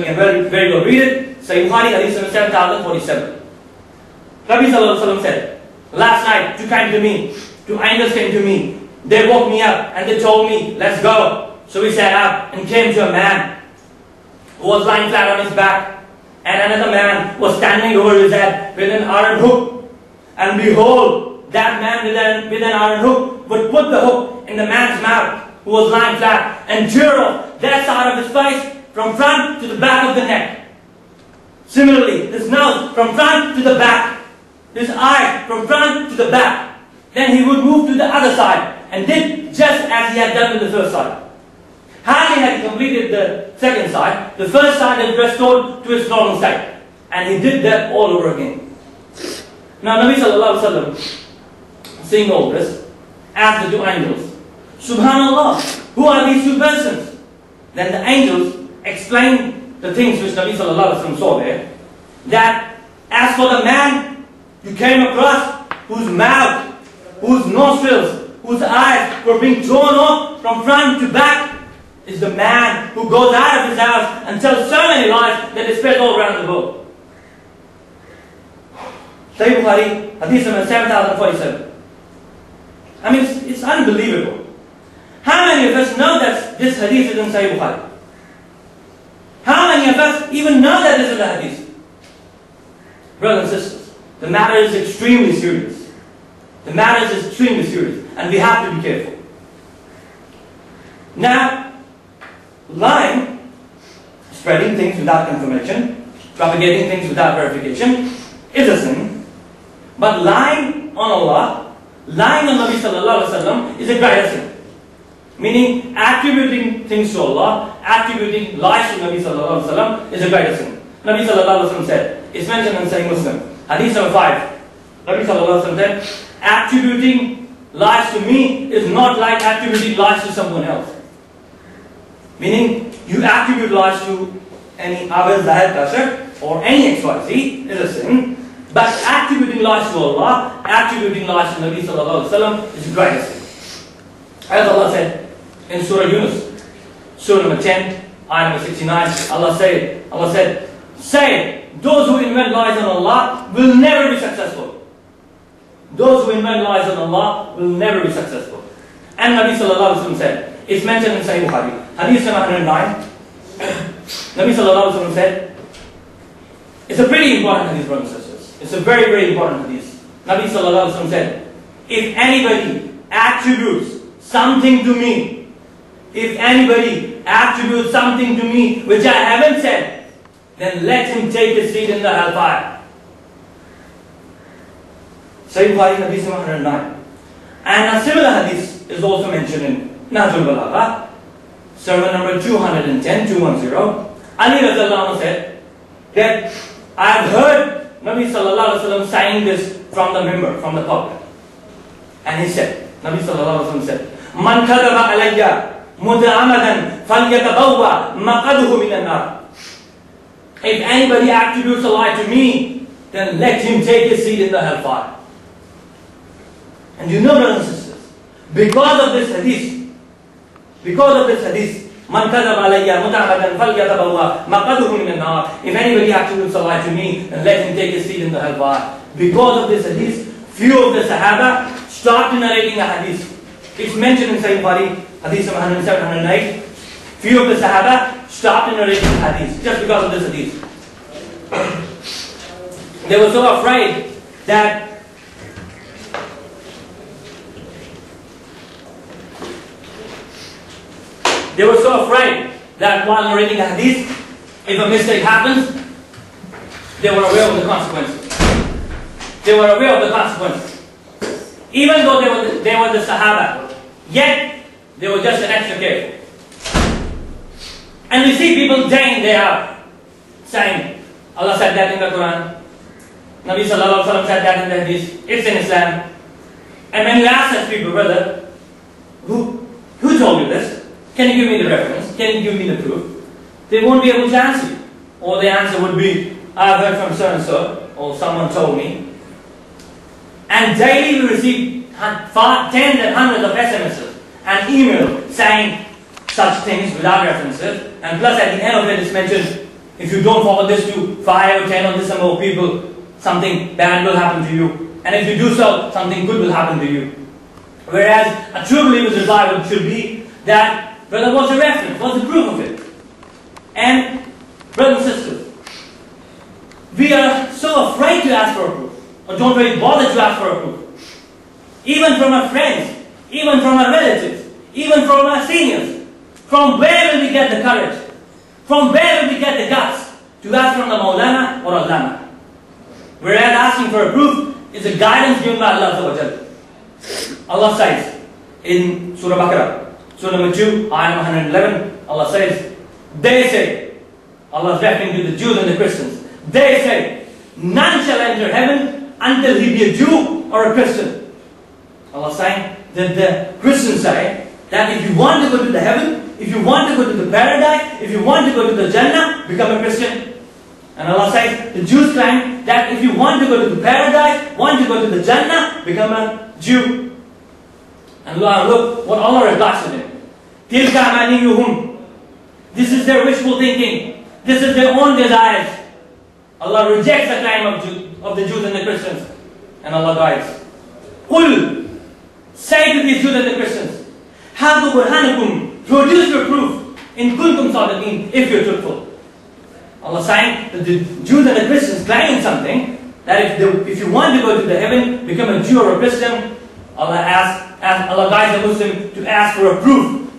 Very, very well. Read it. Sahih Bukhari, Hadith 7047. Nabi Sallallahu Alaihi Wasallam said, last night, two angels came to me. They woke me up and they told me, let's go. So we sat up and came to a man who was lying flat on his back. And another man was standing over his head with an iron hook. And behold, that man with an iron hook would put the hook in the man's mouth who was lying flat and tear off that side of his face from front to the back of the neck. Similarly, his nose from front to the back, his eye from front to the back. Then he would move to the other side and did just as he had done with the first side. Hardly had he completed the second side, the first side had restored to its normal state. And he did that all over again. Now Nabi Sallallahu Alaihi Wasallam, seeing all this, asked the two angels, Subhanallah, who are these two persons? Then the angels explained the things which Nabi Sallallahu Alaihi Wasallam saw there. That as for the man you came across, whose mouth, whose nostrils, whose eyes were being torn off from front to back, is the man who goes out of his house and tells so many lies that it spreads all around the world. Sahih Bukhari, Hadith 7047. I mean, it's unbelievable. How many of us know that this hadith is in Sahih Bukhari? How many of us even know that this is a hadith? Brothers and sisters, the matter is extremely serious. The matter is extremely serious, and we have to be careful. Now, lying, spreading things without confirmation, propagating things without verification, is a sin. But lying on Allah, lying on Nabi Sallallahu Alaihi Wasallam is a greater sin. Meaning, attributing things to Allah, attributing lies to Nabi Sallallahu Alaihi Wasallam is a greater sin. Nabi Sallallahu Alaihi Wasallam said, it's mentioned in Sahih Muslim, Hadith number 5. Nabi Sallallahu Alaihi Wasallam said, attributing lies to me is not like attributing lies to someone else. Meaning, you attribute lies to any Abel, Zahir, Kasher, or any XYZ is a sin. But attributing lies to Allah, attributing lies to Nabi Sallallahu Alaihi Wasallam is a greater sin. As Allah said in Surah Yunus, Surah number 10, ayah number 69, Allah said, say, those who invent lies on Allah will never be successful. Those who invent lies on Allah will never be successful. And Nabi Sallallahu Alaihi Wasallam said, it's mentioned in Sahih Bukhari, Hadith 709, Nabi Sallallahu Alaihi Wasallam said, it's a pretty important hadith, brothers and sisters. It's a very, very important hadith. Nabi Sallallahu Alaihi Wasallam said, if anybody attributes something to me, if anybody attributes something to me which I haven't said, then let him take his seat in the hellfire. Sahih Bukhari, Hadith 709. And a similar hadith is also mentioned in Nahj Balagha, sermon number 210, 210. Ali Radhallahu Anhu said that I have heard Nabi Sallallahu Alaihi Wasallam saying this from the mimbar, from the pulpit. And he said, Nabi Sallallahu Alaihi Wasallam said, Man kadaba alayya muta'amadan falyatabawwa maqaduhu minan nar. If anybody attributes a lie to me, then let him take his seat in the hellfire. And you know, brothers and sisters, because of this hadith, Man kadaba alayya muta'amadan falyatabawwa maqaduhu minan nar. If anybody attributes a lie to me, then let him take his seat in the hellfire. Because of this hadith, few of the Sahaba stopped narrating the hadith. It's mentioned in Sahih Bukhari, Hadith 107, 108. Few of the Sahaba stopped narrating the hadith just because of this hadith. They were so afraid that while narrating the hadith, if a mistake happens, they were aware of the consequences. Even though they were the Sahaba, yet they were just an extra careful. And we see people day in, day out saying, Allah said that in the Quran, Nabi Sallallahu Alaihi Wasallam said that in the Hadith, it's in Islam. And when you ask such people, brother, who told you this? Can you give me the reference? Can you give me the proof? They won't be able to answer you. Or the answer would be, I've heard from so and so, or someone told me. And daily we receive tens and hundreds of SMSs and emails saying such things without references. And plus at the end of it it's mentioned if you don't forward this to 5 or 10 or this number of people, something bad will happen to you. And if you do so, something good will happen to you. Whereas a true believer's reply should be that, brother, what's the reference? What's the proof of it? And brothers and sisters, we are so afraid to ask for a proof, or don't really bother to ask for a proof. Even from our friends, even from our relatives, even from our seniors. From where will we get the courage? From where will we get the guts to ask from the Maulana or Allama? Whereas asking for a proof is a guidance given by Allah Subhanahu wa Ta'ala. Allah says in Surah Baqarah, Surah number 2, ayah number 111, Allah says, they say, Allah is referring to the Jews and the Christians, they say, none shall enter heaven until he be a Jew or a Christian. Allah is saying that the Christians say that if you want to go to the heaven, if you want to go to the paradise, if you want to go to the Jannah, become a Christian. And Allah says, the Jews claim that if you want to go to the paradise, want to go to the Jannah, become a Jew. And look what Allah replies to them. Tilka amaniyuhum. This is their wishful thinking. This is their own desires. Allah rejects the claim of the Jews and the Christians. And Allah guides. Qul. Say to these Jews and the Christians, Hadu burhanakum. Produce your proof. In kuntum sadiqin, if you're truthful. Allah saying that the Jews and the Christians claiming something, that if you want to go to the heaven, become a Jew or a Christian, Allah guides the Muslim to ask for a proof.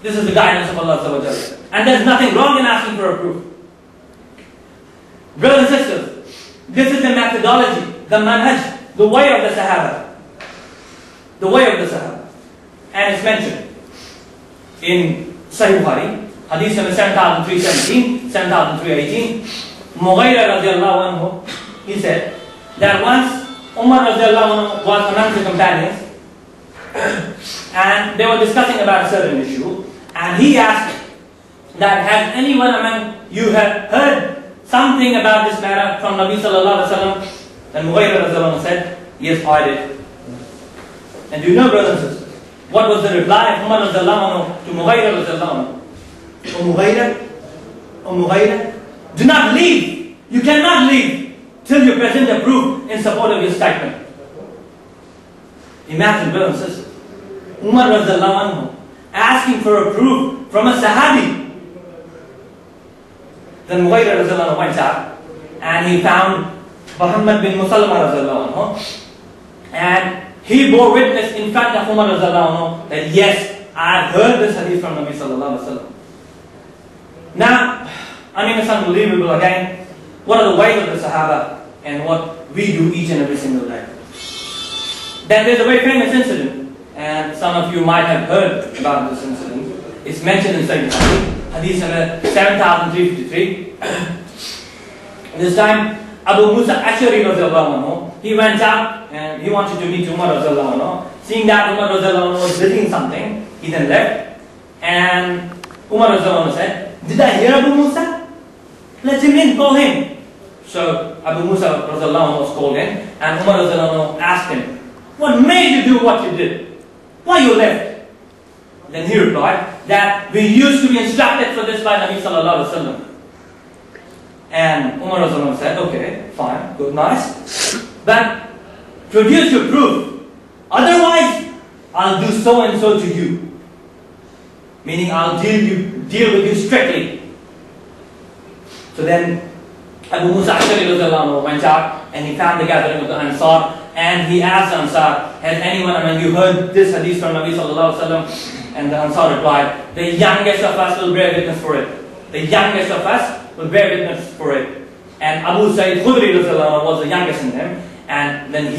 This is the guidance of Allah Subhanahu wa Ta'ala. And there's nothing wrong in asking for a proof. Brothers and sisters, this is the methodology, the manhaj, the way of the Sahaba. The way of the Sahaba. And it's mentioned in Sahih Bukhari, Hadith number 7317, 7318, Mughayra radiallahu anhu, he said that once Umar radiallahu anhu was among the companions and they were discussing about a certain issue, and he asked that, has anyone among you have heard something about this matter from Nabi sallallahu alaihi wasallam? Then Mughayra radiallahu anhu said, yes, I did. And do you know, brothers and sisters, what was the reply of Umar radiallahu anhu to Mughayra radiallahu anhu? O Mughayra, do not leave. You cannot leave till you present a proof in support of your statement. Imagine, brothers and sisters, Umar radiallahu anhu asking for a proof from a Sahabi. Then Mughayra radiallahu anhu went out and he found Muhammad bin Musallama radiallahu anhu, and he bore witness in front of Umar radiallahu anhu that yes, I have heard this hadith from Nabi sallallahu alaihi wasallam. Now, I mean, it's unbelievable again. What are the ways of the Sahaba and what we do each and every single day? Then there's a very famous incident, and some of you might have heard about this incident. It's mentioned in Sahih Bukhari, Hadith number 7353. This time, Abu Musa Ash'ari radiallahu anhu, he went out and he wanted to meet Umar radiallahu anhu. Seeing that Umar radiallahu anhu was visiting something, he then left, and Umar radiallahu anhu said, did I hear Abu Musa? Let him in, call him. So Abu Musa radiallahu anhu was called in, and Umar radiallahu anhu asked him, what made you do what you did? Why you left? Then he replied that we used to be instructed for this by Nabi sallallahu alaihi wasallam. And Umar radiallahu anhu said, okay, fine, good, nice, but produce your proof. Otherwise, I'll do so and so to you. Meaning I'll deal with you strictly. So then Abu Musa Ash'ari went out and he found the gathering of the Ansar, and he asked the Ansar, has anyone among you heard this hadith from Nabi sallallahu alaihi wasallam? And the Ansar replied, the youngest of us will bear witness for it. The youngest of us will bear witness for it. And Abu Sa'id Khudri was the youngest in them, and then he